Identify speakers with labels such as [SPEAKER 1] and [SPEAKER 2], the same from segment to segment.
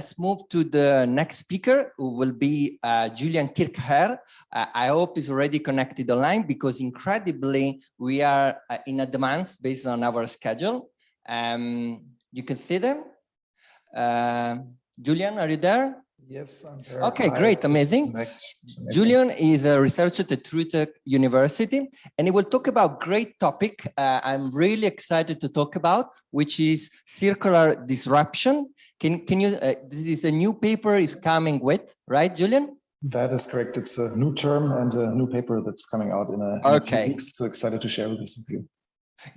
[SPEAKER 1] Let's move to the next speaker, who will be Julian Kirchherr. I hope he's already connected online, because incredibly, we are in advance based on our schedule. You can see them. Julian, are you there?
[SPEAKER 2] Yes, I'm there.
[SPEAKER 1] Okay, great, amazing. Julian is a researcher at Utrecht University, and he will talk about great topic I'm really excited to talk about, which is circular disruption. Can you, this is a new paper is coming with, right, Julian?
[SPEAKER 2] That is correct. It's a new term and a new paper that's coming out in a few weeks. So excited to share this with you.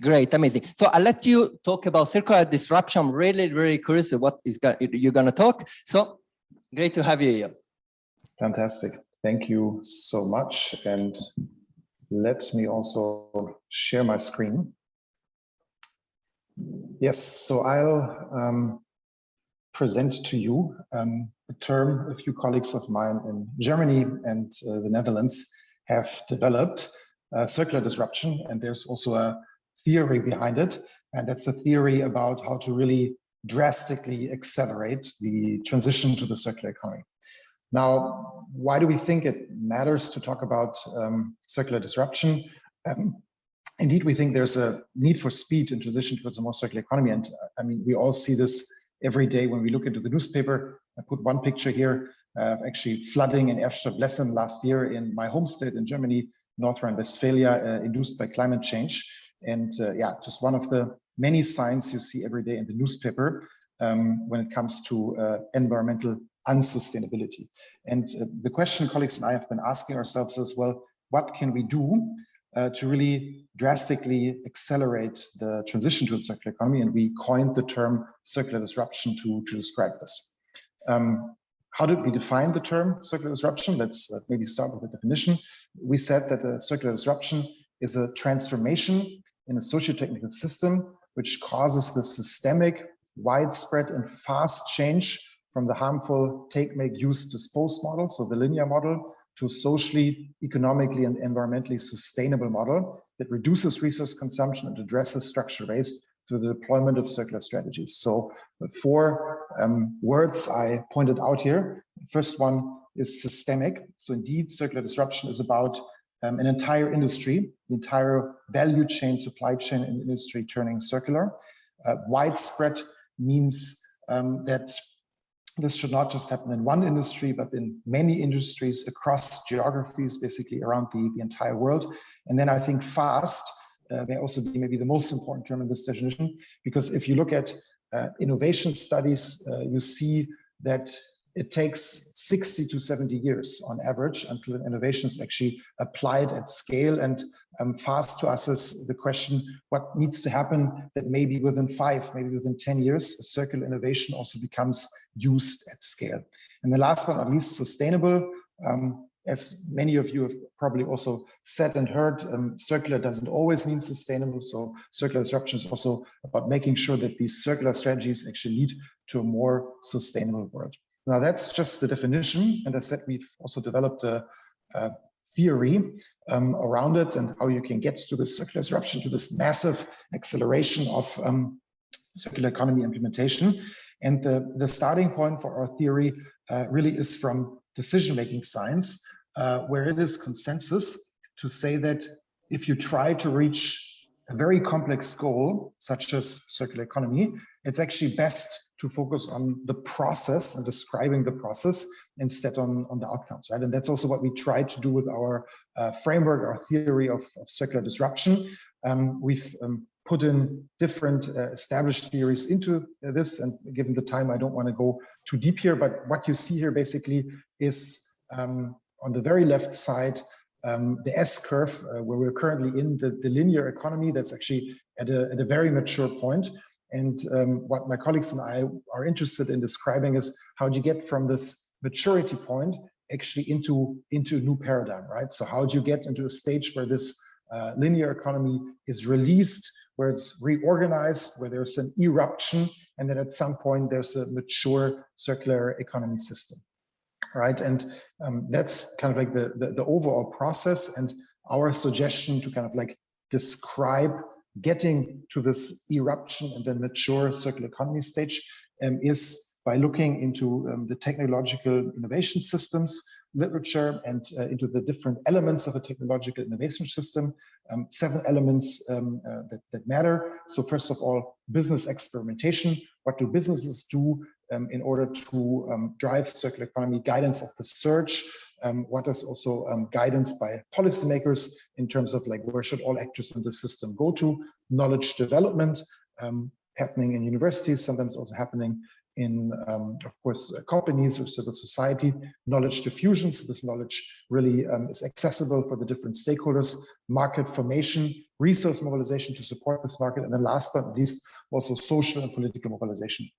[SPEAKER 1] Great, amazing. So I'll let you talk about circular disruption. I'm really curious what you're going to talk. So great to have you here.
[SPEAKER 2] Fantastic. Thank you so much. And let me also share my screen. Yes, so I'll present to you a term a few colleagues of mine in Germany and the Netherlands have developed, circular disruption. And there's also a theory behind it. And that's a theory about how to really drastically accelerate the transition to the circular economy. Now, why do we think it matters to talk about circular disruption? Indeed, we think there's a need for speed in transition towards a more circular economy. And I mean, we all see this every day when we look into the newspaper. I put one picture here, actually flooding in Eruption last year in my home state in Germany, North Rhine-Westphalia, induced by climate change. And yeah, just one of the many signs you see every day in the newspaper when it comes to environmental unsustainability. And the question colleagues and I have been asking ourselves is, well, what can we do to really drastically accelerate the transition to a circular economy? And we coined the term circular disruption to describe this. How did we define the term circular disruption? Let's maybe start with the definition. We said that a circular disruption is a transformation in a socio-technical system which causes the systemic, widespread and fast change from the harmful take, make, use, dispose model, so the linear model, to a socially, economically and environmentally sustainable model that reduces resource consumption and addresses structural waste through the deployment of circular strategies. So the four words I pointed out here. The first one is systemic. So indeed, circular disruption is about an entire industry, the entire value chain, supply chain in industry turning circular. Widespread means that this should not just happen in one industry, but in many industries across geographies, basically around the entire world. And then I think fast may also be maybe the most important term in this definition, because if you look at innovation studies, you see that it takes 60 to 70 years on average until an innovation is actually applied at scale. And fast to us is the question, what needs to happen that maybe within 5, maybe within 10 years, a circular innovation also becomes used at scale. And the last but not least, sustainable. As many of you have probably also said and heard, circular doesn't always mean sustainable. So circular disruption is also about making sure that these circular strategies actually lead to a more sustainable world. Now, that's just the definition. And as I said, we've also developed a theory around it and how you can get to this circular disruption, to this massive acceleration of circular economy implementation. And the starting point for our theory really is from decision-making science, where it is consensus to say that if you try to reach a very complex goal, such as circular economy, it's actually best to focus on the process and describing the process instead on the outcomes, right? And that's also what we try to do with our framework, our theory of circular disruption. We've put in different established theories into this, and given the time, I don't want to go too deep here, but what you see here basically is on the very left side, the S-curve, where we're currently in the linear economy that's actually at a very mature point. And what my colleagues and I are interested in describing is how do you get from this maturity point actually into a new paradigm, right? So how do you get into a stage where this linear economy is released, where it's reorganized, where there's an eruption, and then at some point there's a mature circular economy system, right? And that's kind of like the overall process, and our suggestion to kind of like describe getting to this eruption and then mature circular economy stage is by looking into the technological innovation systems literature and into the different elements of a technological innovation system. 7 elements that matter. So first of all, business experimentation. What do businesses do in order to drive circular economy? Guidance of the search. What is also guidance by policymakers in terms of like where should all actors in the system go to? Knowledge development, happening in universities, sometimes also happening in, of course, companies or civil society. Knowledge diffusion, so this knowledge really is accessible for the different stakeholders. Market formation, resource mobilization to support this market, and then last but not least, also social and political mobilization.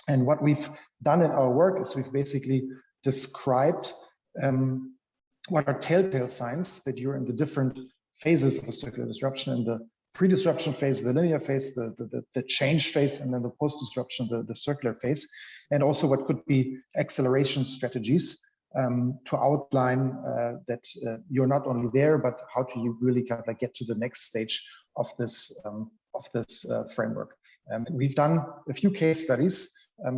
[SPEAKER 2] And what we've done in our work is we've basically described what are telltale signs that you're in the different phases of a circular disruption, in the pre-disruption phase, the linear phase, the change phase, and then the post-disruption, the circular phase, and also what could be acceleration strategies to outline that you're not only there, but how do you really kind of like get to the next stage of this framework. We've done a few case studies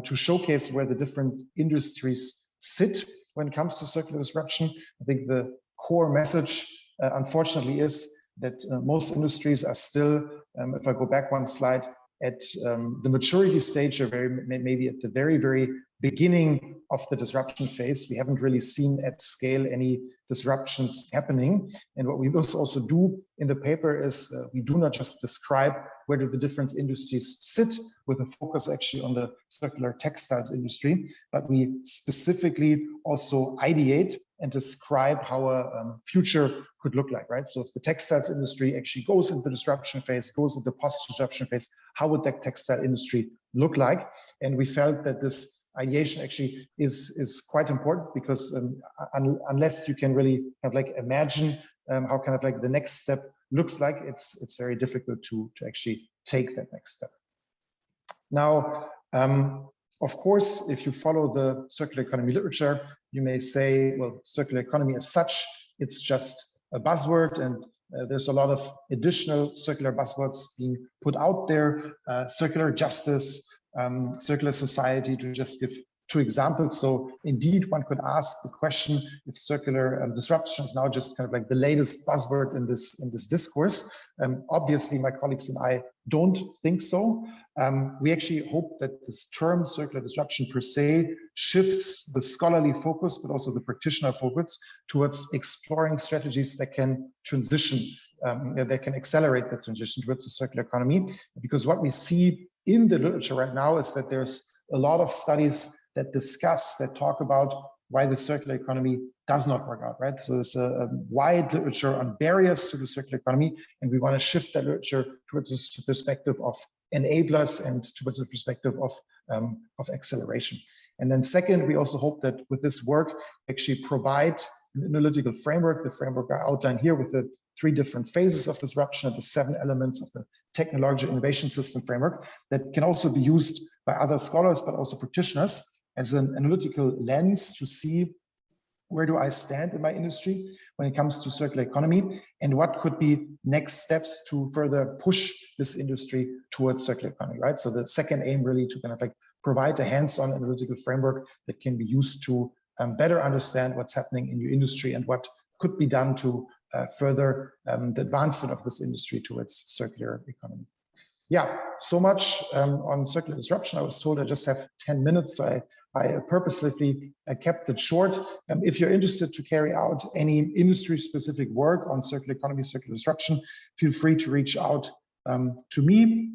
[SPEAKER 2] to showcase where the different industries sit when it comes to circular disruption. I think the core message, unfortunately, is that most industries are still, if I go back one slide, at the maturity stage, or maybe at the very, very beginning of the disruption phase. We haven't really seen at scale any disruptions happening. And what we also do in the paper is we do not just describe where do the different industries sit with a focus actually on the circular textiles industry, but we specifically also ideate and describe how a future could look like, right? So if the textiles industry actually goes into the disruption phase, goes into the post-disruption phase, how would that textile industry look like? And we felt that this ideation actually is quite important, because unless you can really kind of like imagine how kind of like the next step looks like, it's very difficult to actually take that next step. Now, of course, if you follow the circular economy literature, you may say, well, circular economy as such, it's just a buzzword, and there's a lot of additional circular buzzwords being put out there, circular justice, circular society, to just give 2 examples. So indeed, one could ask the question if circular disruption is now just kind of like the latest buzzword in this discourse. Obviously, my colleagues and I don't think so. We actually hope that this term circular disruption per se shifts the scholarly focus, but also the practitioner focus towards exploring strategies that can transition, that can accelerate the transition towards the circular economy. Because what we see in the literature right now is that there's a lot of studies that discuss, that talk about why the circular economy does not work out, right? So there's a wide literature on barriers to the circular economy, and we want to shift that literature towards this perspective of enablers and towards the perspective of acceleration. And then second, we also hope that with this work, actually provide an analytical framework, the framework I outlined here with the 3 different phases of disruption and the 7 elements of the technological innovation system framework that can also be used by other scholars, but also practitioners as an analytical lens to see where do I stand in my industry when it comes to circular economy, and what could be next steps to further push this industry towards circular economy, right? So the second aim really to kind of like provide a hands-on analytical framework that can be used to better understand what's happening in your industry and what could be done to further the advancement of this industry towards circular economy. Yeah, so much on circular disruption. I was told I just have 10 minutes, so I purposely kept it short. If you're interested to carry out any industry-specific work on circular economy, circular disruption, feel free to reach out to me,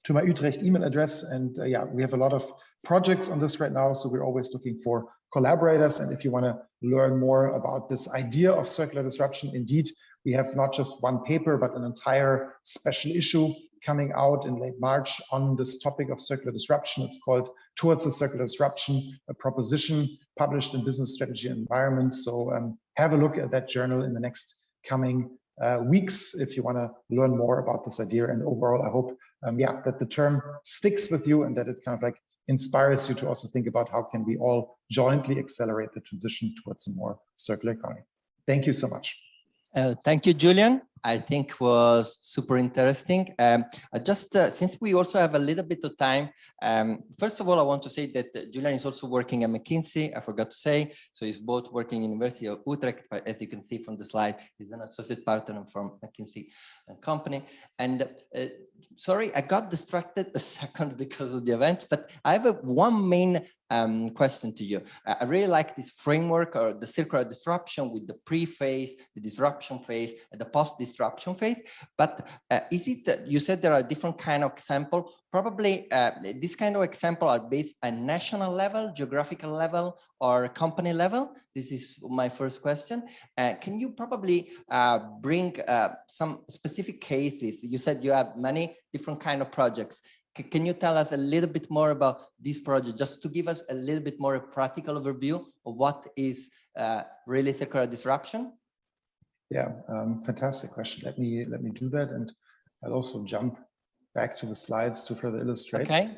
[SPEAKER 2] to my Utrecht email address. And yeah, we have a lot of projects on this right now, so we're always looking for collaborators. And if you want to learn more about this idea of circular disruption, indeed, we have not just one paper, but an entire special issue coming out in late March on this topic of circular disruption. It's called Towards a Circular Disruption, a proposition published in Business Strategy and Environment. So have a look at that journal in the next coming weeks if you want to learn more about this idea. And overall, I hope that the term sticks with you and that it kind of like inspires you to also think about how can we all jointly accelerate the transition towards a more circular economy. Thank you so much.
[SPEAKER 1] Thank you, Julian. I think was super interesting. Since we also have a little bit of time, first of all, I want to say that Julian is also working at McKinsey. I forgot to say, so he's both working in University of Utrecht, but as you can see from the slide, he's an associate partner from McKinsey and Company. And sorry, I got distracted a second because of the event, but I have one main question to you. I really like this framework or the circular disruption with the pre-phase, the disruption phase, and the post-disruption phase. But is it, you said there are different kind of example, probably this kind of example are based at national level, geographical level, or company level? This is my first question. Can you probably bring some specific cases? You said you have many different kind of projects. Can you tell us a little bit more about this project, just to give us a little bit more practical overview of what is really circular disruption?
[SPEAKER 2] Yeah, fantastic question. Let me do that, and I'll also jump back to the slides to further illustrate.
[SPEAKER 1] Okay.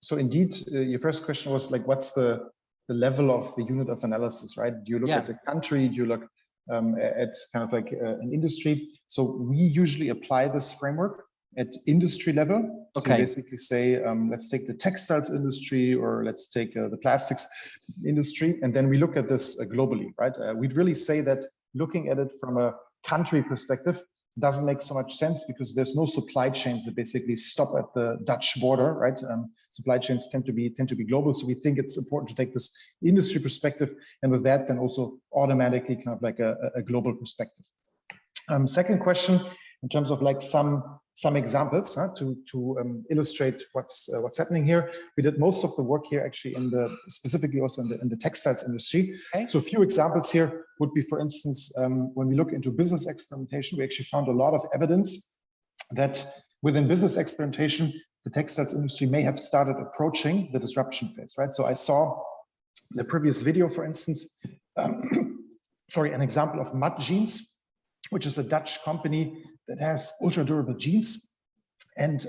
[SPEAKER 2] So indeed, your first question was like, what's the level of the unit of analysis, right? Do you look at the country? Do you look at kind of like an industry? So we usually apply this framework at industry level.
[SPEAKER 1] Okay.
[SPEAKER 2] So basically say, let's take the textiles industry, or let's take the plastics industry, and then we look at this globally, right? We'd really say that looking at it from a country perspective doesn't make so much sense, because there's no supply chains that basically stop at the Dutch border, right? Supply chains tend to be global, so we think it's important to take this industry perspective, and with that, then also automatically kind of like a global perspective. Second question, in terms of like some examples to illustrate what's happening here. We did most of the work here actually specifically also in the textiles industry. Okay. So a few examples here would be, for instance, when we look into business experimentation, we actually found a lot of evidence that within business experimentation, the textiles industry may have started approaching the disruption phase, right? So I saw the previous video, for instance, an example of Mud Jeans, which is a Dutch company that has ultra durable jeans. And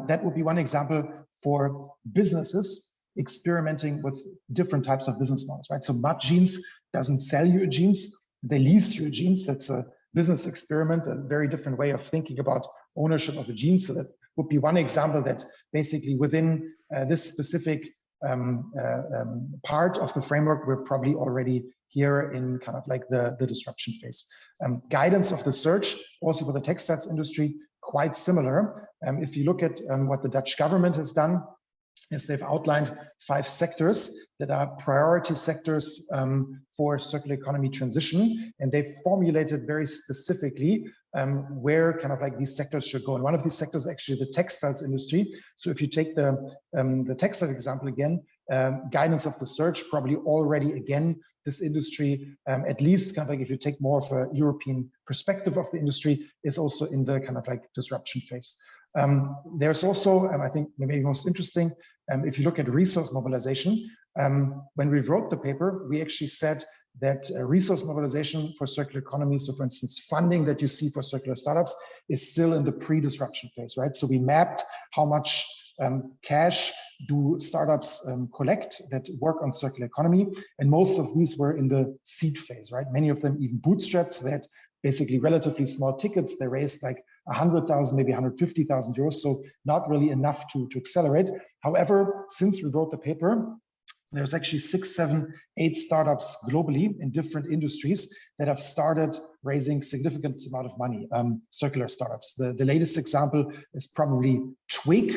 [SPEAKER 2] that would be one example for businesses experimenting with different types of business models, right? So Mud Jeans doesn't sell you jeans, they lease you jeans. That's a business experiment, a very different way of thinking about ownership of a jeans. So that would be one example that basically within this specific part of the framework, we're probably already here in kind of like the disruption phase. Guidance of the search, also for the textiles industry, quite similar. If you look at what the Dutch government has done, is they've outlined 5 sectors that are priority sectors for circular economy transition, and they've formulated very specifically where kind of like these sectors should go. And one of these sectors is actually the textiles industry. So if you take the textiles example again, guidance of the search, probably already again, this industry, at least kind of like if you take more of a European perspective of the industry, is also in the kind of like disruption phase. There's also, I think maybe most interesting, if you look at resource mobilization, when we wrote the paper, we actually said that resource mobilization for circular economy, so for instance, funding that you see for circular startups, is still in the pre-disruption phase, right? So we mapped how much cash do startups collect that work on circular economy, and most of these were in the seed phase, right? Many of them even bootstrapped, so they had basically relatively small tickets. They raised like 100,000, maybe 150,000 euros, so not really enough to accelerate. However, since we wrote the paper, there's actually 6, 7, 8 startups globally in different industries that have started raising significant amount of money, circular startups. The latest example is probably Twig,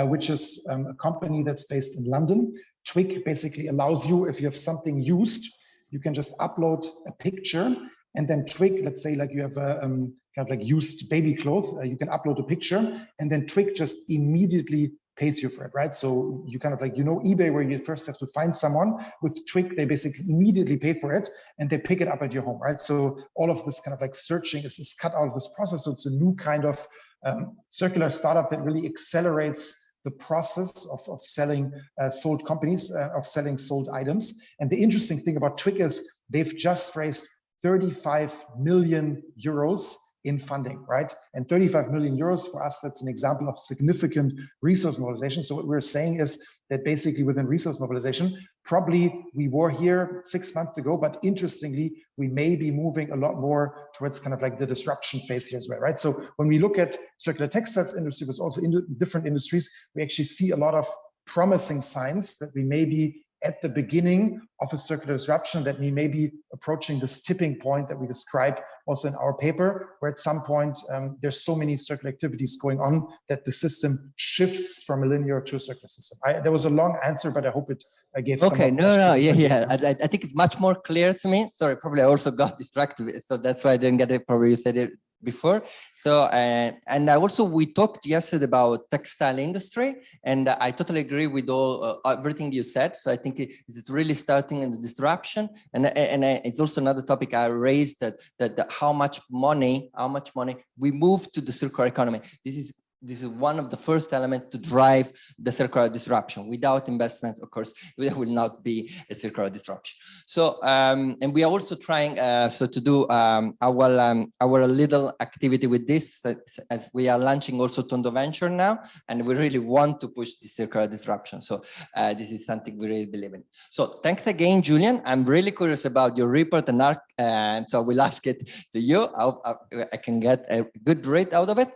[SPEAKER 2] which is a company that's based in London. Twig basically allows you, if you have something used, you can just upload a picture, and then Twig, let's say like you have a kind of like used baby clothes, you can upload a picture, and then Twig just immediately pays you for it, right? So you kind of like, you know, eBay, where you first have to find someone. With Twig, they basically immediately pay for it and they pick it up at your home, right? So all of this kind of like searching is cut out of this process. So it's a new kind of circular startup that really accelerates the process of selling sold companies, of selling sold items. And the interesting thing about Twig is they've just raised 35 million euros in funding, right? And 35 million euros for us, that's an example of significant resource mobilization. So what we're saying is that basically within resource mobilization, probably we were here 6 months ago, but interestingly, we may be moving a lot more towards kind of like the disruption phase here as well, right? So when we look at circular textiles industry, but also in different industries, we actually see a lot of promising signs that we may be at the beginning of a circular disruption, that we may be approaching this tipping point that we described also in our paper, where at some point there's so many circular activities going on that the system shifts from a linear to a circular system. There was a long answer, but I hope it gave some.
[SPEAKER 1] Okay, no, yeah. I think it's much more clear to me. Sorry, probably I also got distracted, so that's why I didn't get it. Probably you said it before. So, and also we talked yesterday about textile industry, and I totally agree with all everything you said. So I think it's really starting in the disruption, and it's also another topic I raised, that how much money we move to the circular economy. This is one of the first elements to drive the circular disruption. Without investments, of course, there will not be a circular disruption. So, and we are also trying to do our little activity with this. As we are launching also Tondo Venture now, and we really want to push the circular disruption. So this is something we really believe in. So thanks again, Julian. I'm really curious about your report, and so I will ask it to you. I can get a good rate out of it.